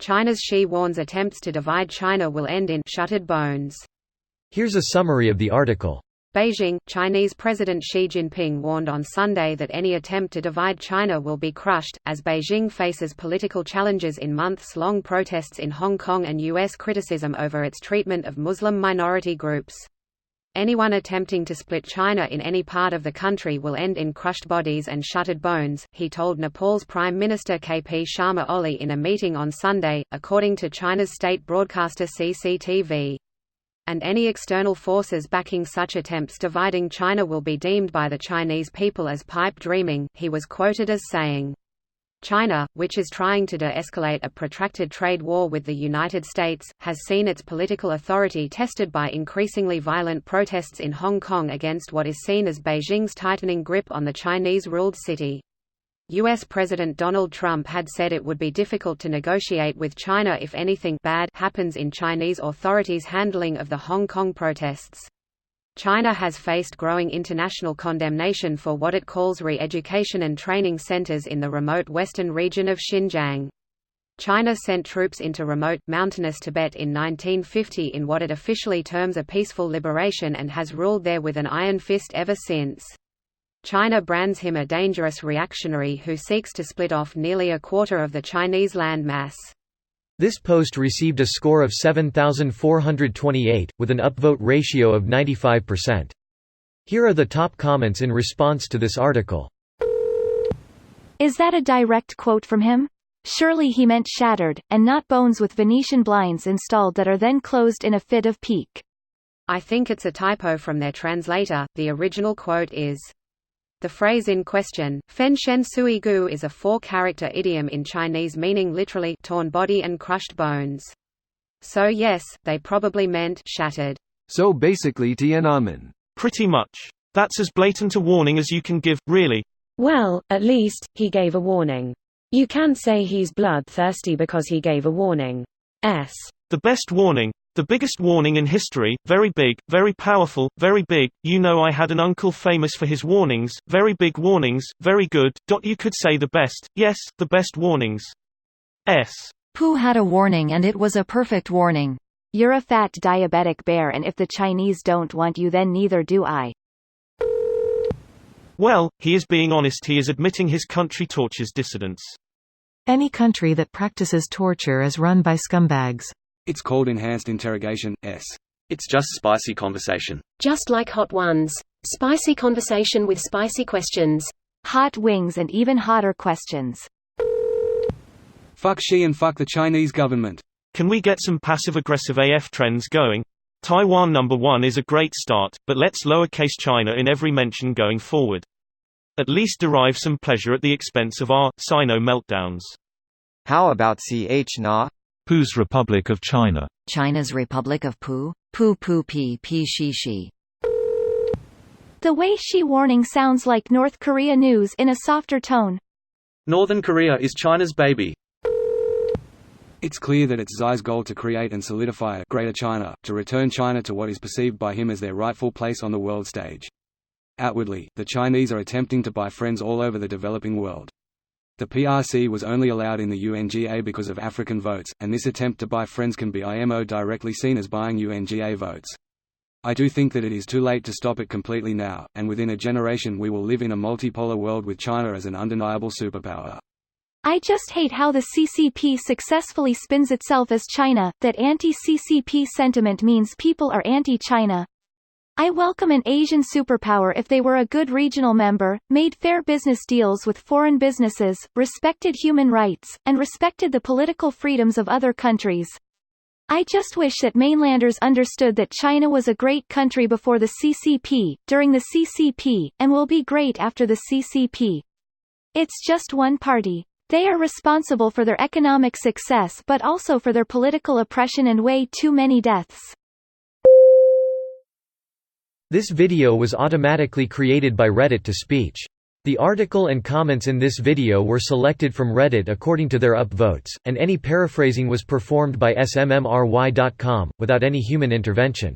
China's Xi warns attempts to divide China will end in shattered bones. Here's a summary of the article. Beijing, Chinese President Xi Jinping warned on Sunday that any attempt to divide China will be crushed, as Beijing faces political challenges in months-long protests in Hong Kong and U.S. criticism over its treatment of Muslim minority groups. Anyone attempting to split China in any part of the country will end in crushed bodies and shattered bones, he told Nepal's Prime Minister KP Sharma Oli in a meeting on Sunday, according to China's state broadcaster CCTV. And any external forces backing such attempts dividing China will be deemed by the Chinese people as pipe dreaming, he was quoted as saying. China, which is trying to de-escalate a protracted trade war with the United States, has seen its political authority tested by increasingly violent protests in Hong Kong against what is seen as Beijing's tightening grip on the Chinese-ruled city. U.S. President Donald Trump had said it would be difficult to negotiate with China if anything bad happens in Chinese authorities' handling of the Hong Kong protests. China has faced growing international condemnation for what it calls re-education and training centers in the remote western region of Xinjiang. China sent troops into remote, mountainous Tibet in 1950 in what it officially terms a peaceful liberation and has ruled there with an iron fist ever since. China brands him a dangerous reactionary who seeks to split off nearly a quarter of the Chinese land mass. This post received a score of 7,428, with an upvote ratio of 95%. Here are the top comments in response to this article. Is that a direct quote from him? Surely he meant shattered, and not bones with Venetian blinds installed that are then closed in a fit of pique. I think it's a typo from their translator. The original quote is. The phrase in question, fen shen sui gu, is a 4-character idiom in Chinese meaning literally torn body and crushed bones. So yes, they probably meant shattered. So basically Tiananmen. Pretty much. That's as blatant a warning as you can give, really. Well, at least, he gave a warning. You can't say he's bloodthirsty because he gave a warning. The best warning. The biggest warning in history, very big, very powerful, very big. You know, I had an uncle famous for his warnings, very big warnings, very good. You could say the best, yes, the best warnings. Pooh had a warning and it was a perfect warning. You're a fat diabetic bear and if the Chinese don't want you then neither do I. Well, he is being honest. He is admitting his country tortures dissidents. Any country that practices torture is run by scumbags. It's called enhanced interrogation. It's just spicy conversation. Just like hot ones. Spicy conversation with spicy questions. Hot wings and even hotter questions. Fuck Xi and fuck the Chinese government. Can we get some passive-aggressive AF trends going? Taiwan #1 is a great start, but let's lowercase China in every mention going forward. At least derive some pleasure at the expense of our Sino meltdowns. How about CH-Na? Pooh's Republic of China. China's Republic of Pooh? Pooh Pooh Pee Pee She She. The way Xi warning sounds like North Korea news in a softer tone. Northern Korea is China's baby. It's clear that it's Xi's goal to create and solidify a Greater China, to return China to what is perceived by him as their rightful place on the world stage. Outwardly, the Chinese are attempting to buy friends all over the developing world. The PRC was only allowed in the UNGA because of African votes, and this attempt to buy friends can be IMO directly seen as buying UNGA votes. I do think that it is too late to stop it completely now, and within a generation we will live in a multipolar world with China as an undeniable superpower. I just hate how the CCP successfully spins itself as China, that anti-CCP sentiment means people are anti-China. I welcome an Asian superpower if they were a good regional member, made fair business deals with foreign businesses, respected human rights, and respected the political freedoms of other countries. I just wish that mainlanders understood that China was a great country before the CCP, during the CCP, and will be great after the CCP. It's just one party. They are responsible for their economic success but also for their political oppression and way too many deaths. This video was automatically created by Reddit to speech. The article and comments in this video were selected from Reddit according to their upvotes, and any paraphrasing was performed by smmry.com, without any human intervention.